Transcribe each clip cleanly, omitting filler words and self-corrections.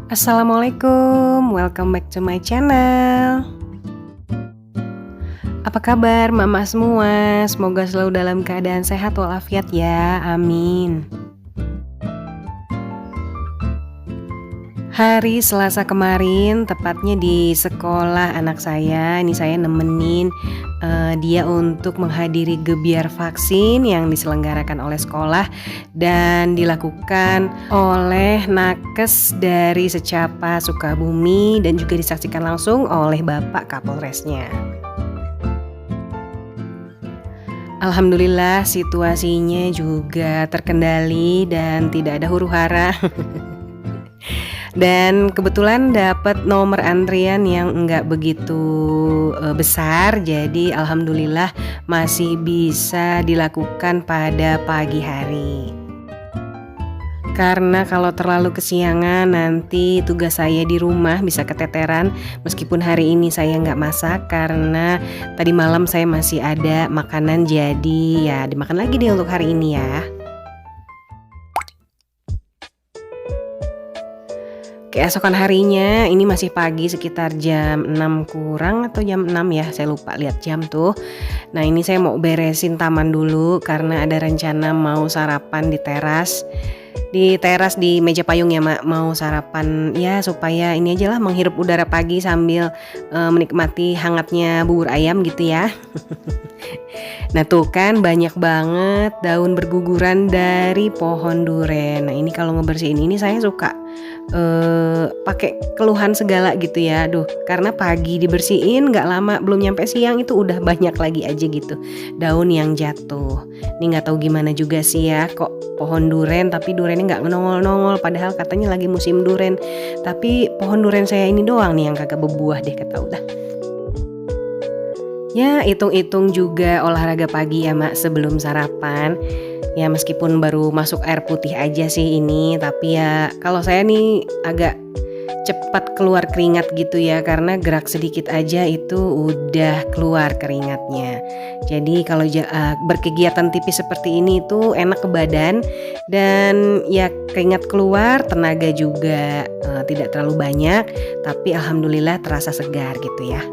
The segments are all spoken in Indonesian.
Assalamualaikum, welcome back to my channel. Apa kabar mama semua? Semoga selalu dalam keadaan sehat walafiat ya, amin. Hari Selasa kemarin, tepatnya di sekolah anak saya, ini saya nemenin dia untuk menghadiri gebiar vaksin yang diselenggarakan oleh sekolah dan dilakukan oleh nakes dari Secapa Sukabumi dan juga disaksikan langsung oleh Bapak Kapolresnya. Alhamdulillah situasinya juga terkendali dan tidak ada huru-hara. Dan kebetulan dapat nomor antrian yang enggak begitu besar, jadi alhamdulillah masih bisa dilakukan pada pagi hari. Karena kalau terlalu kesiangan nanti tugas saya di rumah bisa keteteran. Meskipun hari ini saya nggak masak karena tadi malam saya masih ada makanan, jadi ya dimakan lagi deh untuk hari ini ya. Keesokan harinya ini masih pagi sekitar jam 6 kurang atau jam 6 ya, saya lupa lihat jam tuh. Nah ini saya mau beresin taman dulu karena ada rencana mau sarapan di teras. Di teras di meja payung ya Mak, mau sarapan ya supaya ini aja lah menghirup udara pagi sambil menikmati hangatnya bubur ayam gitu ya. Nah tuh kan banyak banget daun berguguran dari pohon duren. Nah ini kalau ngebersihin ini saya suka pakai keluhan segala gitu ya. Aduh, karena pagi dibersihin nggak lama belum nyampe siang itu udah banyak lagi aja gitu daun yang jatuh. Ini nggak tahu gimana juga sih ya, kok pohon duren tapi durennya nggak nongol-nongol padahal katanya lagi musim duren. Tapi pohon duren saya ini doang nih yang kagak berbuah deh kata udah. Ya hitung-hitung juga olahraga pagi ya Mak sebelum sarapan. Ya meskipun baru masuk air putih aja sih ini, tapi ya kalau saya nih agak cepat keluar keringat gitu ya, karena gerak sedikit aja itu udah keluar keringatnya. Jadi kalau berkegiatan tipis seperti ini itu enak ke badan dan ya keringat keluar, tenaga juga tidak terlalu banyak, tapi alhamdulillah terasa segar gitu ya.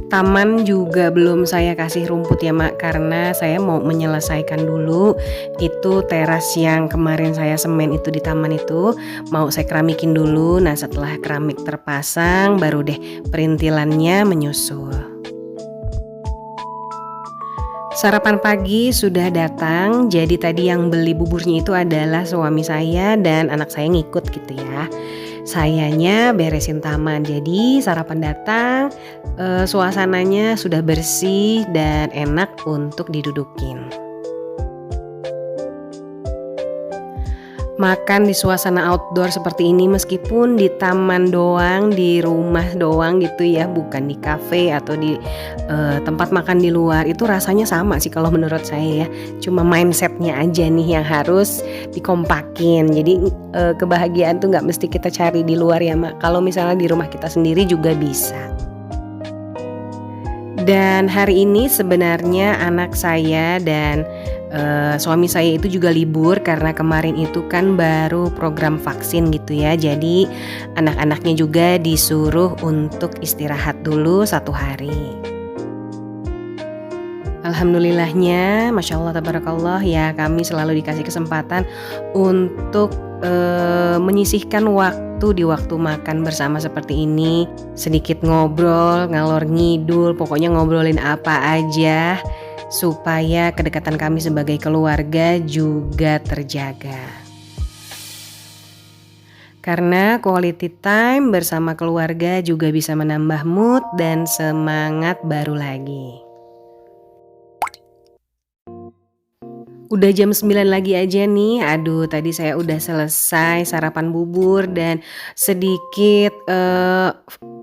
Taman juga belum saya kasih rumput ya Mak, karena saya mau menyelesaikan dulu itu teras yang kemarin saya semen itu di taman itu, mau saya keramikin dulu. Nah setelah keramik terpasang baru deh perintilannya menyusul. Sarapan pagi sudah datang, jadi tadi yang beli buburnya itu adalah suami saya dan anak saya ngikut gitu ya. Sayanya beresin taman, jadi sarapan datang, suasananya sudah bersih dan enak untuk didudukin. Makan di suasana outdoor seperti ini meskipun di taman doang, di rumah doang gitu ya, bukan di kafe atau di tempat makan di luar, itu rasanya sama sih kalau menurut saya ya. Cuma mindsetnya aja nih yang harus dikompakin. Jadi kebahagiaan tuh nggak mesti kita cari di luar ya Mak. Kalau misalnya di rumah kita sendiri juga bisa. Dan hari ini sebenarnya anak saya dan suami saya itu juga libur karena kemarin itu kan baru program vaksin gitu ya. Jadi anak-anaknya juga disuruh untuk istirahat dulu 1 hari. Alhamdulillahnya, Masya Allah tabarakallah ya, kami selalu dikasih kesempatan untuk menyisihkan waktu di waktu makan bersama seperti ini. Sedikit ngobrol, ngalor ngidul, pokoknya ngobrolin apa aja supaya kedekatan kami sebagai keluarga juga terjaga. Karena quality time bersama keluarga juga bisa menambah mood dan semangat baru lagi. Udah jam 9 lagi aja nih. Aduh tadi saya udah selesai sarapan bubur dan sedikit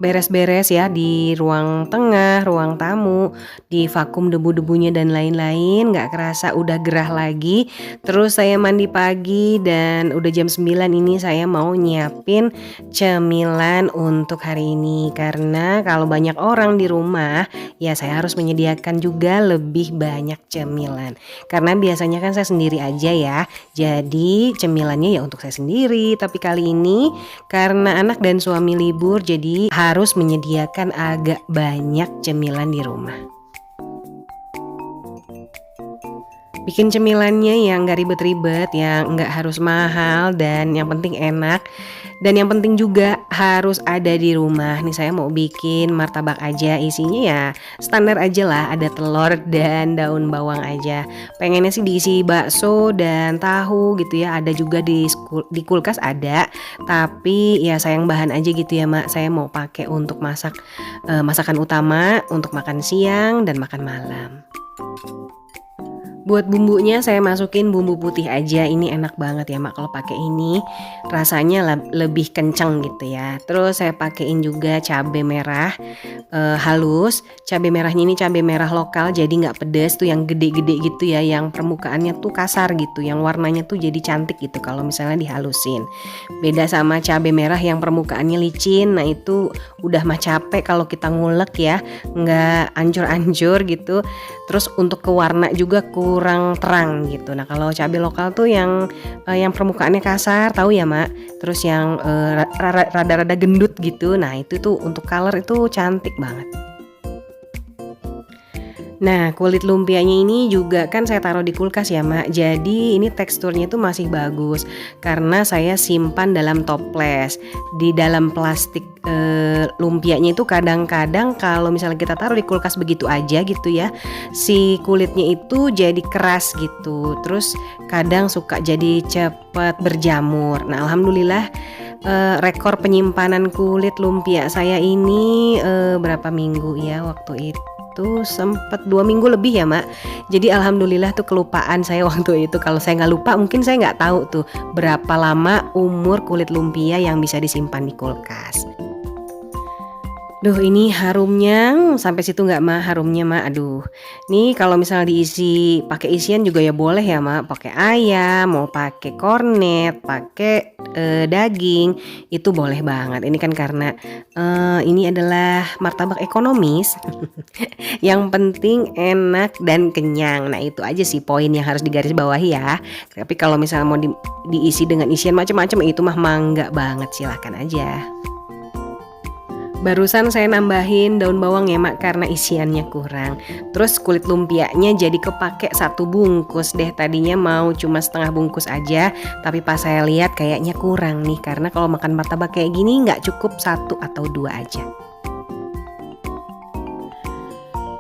beres-beres ya di ruang tengah, ruang tamu, di vakum debu-debunya dan lain-lain. Gak kerasa udah gerah lagi. Terus saya mandi pagi dan udah jam 9 ini saya mau nyiapin cemilan untuk hari ini. Karena kalau banyak orang di rumah ya saya harus menyediakan juga lebih banyak cemilan. Karena biasanya biasanya kan saya sendiri aja ya. Jadi cemilannya ya untuk saya sendiri. Tapi kali ini karena anak dan suami libur, jadi harus menyediakan agak banyak cemilan di rumah. Bikin cemilannya yang gak ribet-ribet, yang gak harus mahal, dan yang penting enak. Dan yang penting juga harus ada di rumah. Nih saya mau bikin martabak aja, isinya ya standar aja lah, ada telur dan daun bawang aja. Pengennya sih diisi bakso dan tahu gitu ya, ada juga di kulkas ada. Tapi ya sayang bahan aja gitu ya Mak, saya mau pakai untuk masakan utama, untuk makan siang dan makan malam. Buat bumbunya saya masukin bumbu putih aja, ini enak banget ya Mak kalau pakai ini, rasanya lebih kenceng gitu ya. Terus saya pakein juga cabai merah halus. Cabai merahnya ini cabai merah lokal, jadi nggak pedas tuh, yang gede-gede gitu ya, yang permukaannya tuh kasar gitu, yang warnanya tuh jadi cantik gitu kalau misalnya dihalusin. Beda sama cabai merah yang permukaannya licin, nah itu udah mah capek kalau kita ngulek ya, nggak ancur-ancur gitu. Terus untuk ke warna juga kurang terang gitu. Nah kalau cabai lokal tuh yang permukaannya kasar, tahu ya Mak. Terus yang rada-rada gendut gitu. Nah itu tuh untuk color itu cantik banget. Nah kulit lumpianya ini juga kan saya taruh di kulkas ya Mak. Jadi ini teksturnya tuh masih bagus karena saya simpan dalam toples. Di dalam plastik lumpianya itu kadang-kadang kalau misalnya kita taruh di kulkas begitu aja gitu ya, si kulitnya itu jadi keras gitu. Terus kadang suka jadi cepat berjamur. Nah alhamdulillah rekor penyimpanan kulit lumpia saya ini berapa minggu ya waktu itu? Sempat 2 minggu lebih ya Mak. Jadi alhamdulillah tuh kelupaan saya waktu itu. Kalau saya nggak lupa mungkin saya nggak tahu tuh berapa lama umur kulit lumpia yang bisa disimpan di kulkas. Duh ini harumnya sampai situ nggak Mak, harumnya Mak. Aduh. Nih kalau misalnya diisi pakai isian juga ya boleh ya Mak. Pakai ayam, mau pakai kornet, pakai daging, itu boleh banget. Ini kan karena ini adalah martabak ekonomis. Yang penting enak dan kenyang. Nah itu aja sih poin yang harus digarisbawahi ya. Tapi kalau misalnya mau diisi dengan isian macam-macam itu mah mangga banget, silahkan aja. Barusan saya nambahin daun bawang ya Mak karena isiannya kurang. Terus kulit lumpianya jadi kepake 1 bungkus deh. Tadinya mau cuma setengah bungkus aja, tapi pas saya lihat kayaknya kurang nih, karena kalau makan martabak kayak gini nggak cukup 1 atau 2 aja.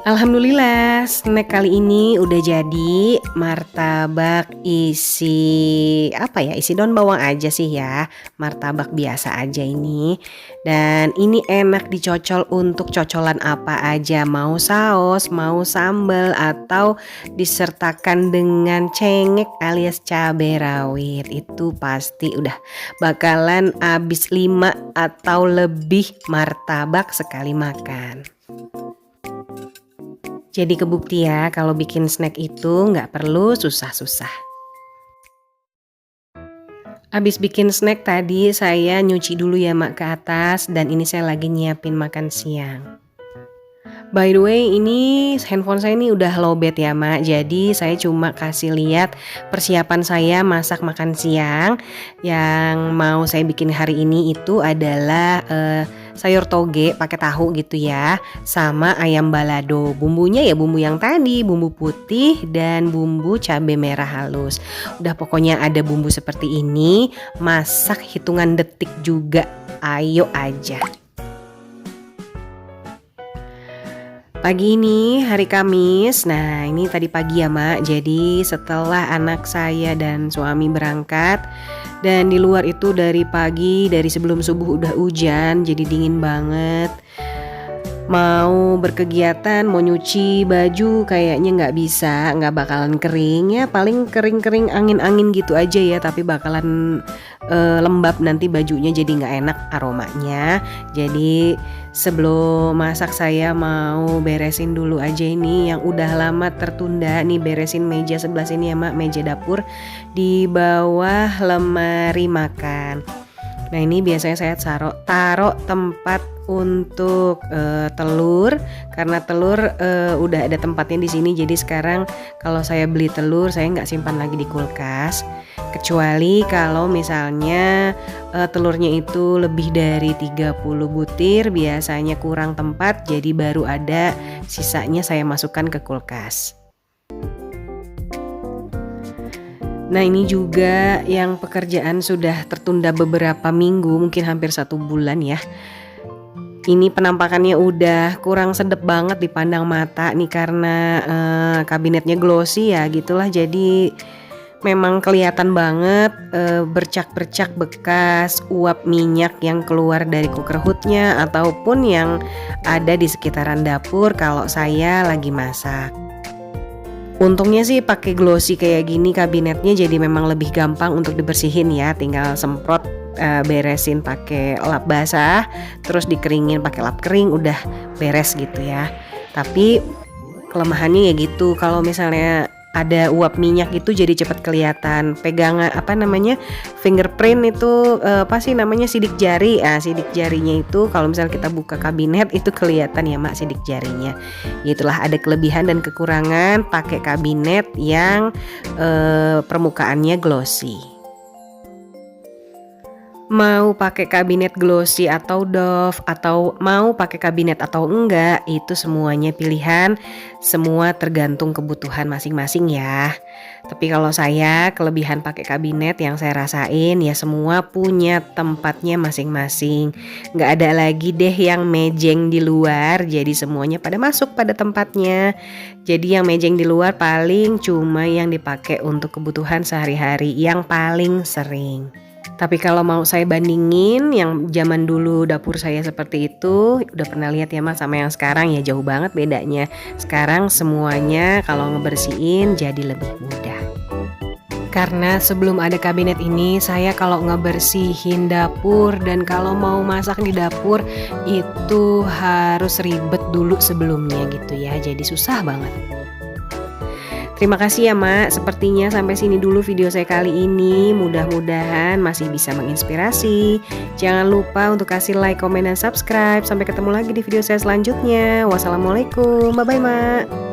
Alhamdulillah snack kali ini udah jadi. Martabak isi isi daun bawang aja sih ya, martabak biasa aja ini. Dan ini enak dicocol untuk cocolan apa aja, mau saus, mau sambal, atau disertakan dengan cengek alias cabai rawit. Itu pasti udah bakalan habis 5 atau lebih martabak sekali makan. Jadi kebukti ya kalau bikin snack itu nggak perlu susah-susah. Abis bikin snack tadi saya nyuci dulu ya Mak ke atas, dan ini saya lagi nyiapin makan siang. By the way ini handphone saya ini udah lowbat ya Mak, jadi saya cuma kasih lihat persiapan saya masak makan siang. Yang mau saya bikin hari ini itu adalah sayur toge pakai tahu gitu ya, sama ayam balado. Bumbunya ya bumbu yang tadi, bumbu putih dan bumbu cabai merah halus. Udah pokoknya ada bumbu seperti ini, masak hitungan detik juga, ayo aja. Pagi ini hari Kamis. Nah ini tadi pagi ya Mak. Jadi setelah anak saya dan suami berangkat, dan di luar itu dari pagi, dari sebelum subuh udah hujan, jadi dingin banget. Mau berkegiatan, mau nyuci baju kayaknya nggak bisa, nggak bakalan kering ya, paling kering-kering angin-angin gitu aja ya, tapi bakalan lembab nanti bajunya, jadi nggak enak aromanya. Jadi sebelum masak saya mau beresin dulu aja ini yang udah lama tertunda nih, beresin meja sebelah sini ya Mak, meja dapur di bawah lemari makan. Nah ini biasanya saya taruh tempat untuk telur, karena telur udah ada tempatnya di sini. Jadi sekarang kalau saya beli telur saya nggak simpan lagi di kulkas, kecuali kalau misalnya telurnya itu lebih dari 30 butir, biasanya kurang tempat, jadi baru ada sisanya saya masukkan ke kulkas. Nah ini juga yang pekerjaan sudah tertunda beberapa minggu, mungkin hampir 1 bulan ya. Ini penampakannya udah kurang sedep banget dipandang mata nih karena kabinetnya glossy ya gitulah. Jadi memang kelihatan banget bercak-bercak bekas uap minyak yang keluar dari cooker hoodnya ataupun yang ada di sekitaran dapur kalau saya lagi masak. Untungnya sih pakai glossy kayak gini kabinetnya, jadi memang lebih gampang untuk dibersihin ya. Tinggal semprot, beresin pakai lap basah, terus dikeringin pakai lap kering, udah beres gitu ya. Tapi kelemahannya ya gitu, kalau misalnya ada uap minyak itu jadi cepat kelihatan. Pegangan fingerprint itu sidik jari. Sidik jarinya itu kalau misalnya kita buka kabinet itu kelihatan ya mak sidik jarinya. Itulah ada kelebihan dan kekurangan pakai kabinet yang permukaannya glossy. Mau pakai kabinet glossy atau doff, atau mau pakai kabinet atau enggak, itu semuanya pilihan, semua tergantung kebutuhan masing-masing ya. Tapi kalau saya kelebihan pakai kabinet yang saya rasain ya semua punya tempatnya masing-masing. Nggak ada lagi deh yang mejeng di luar, jadi semuanya pada masuk pada tempatnya. Jadi yang mejeng di luar paling cuma yang dipakai untuk kebutuhan sehari-hari yang paling sering. Tapi kalau mau saya bandingin yang zaman dulu dapur saya seperti itu, udah pernah lihat ya mas, sama yang sekarang ya jauh banget bedanya. Sekarang semuanya kalau ngebersihin jadi lebih mudah. Karena sebelum ada kabinet ini saya kalau ngebersihin dapur dan kalau mau masak di dapur itu harus ribet dulu sebelumnya gitu ya, jadi susah banget. Terima kasih ya Mak, sepertinya sampai sini dulu video saya kali ini. Mudah-mudahan masih bisa menginspirasi. Jangan lupa untuk kasih like, komen, dan subscribe. Sampai ketemu lagi di video saya selanjutnya. Wassalamualaikum, bye-bye Mak.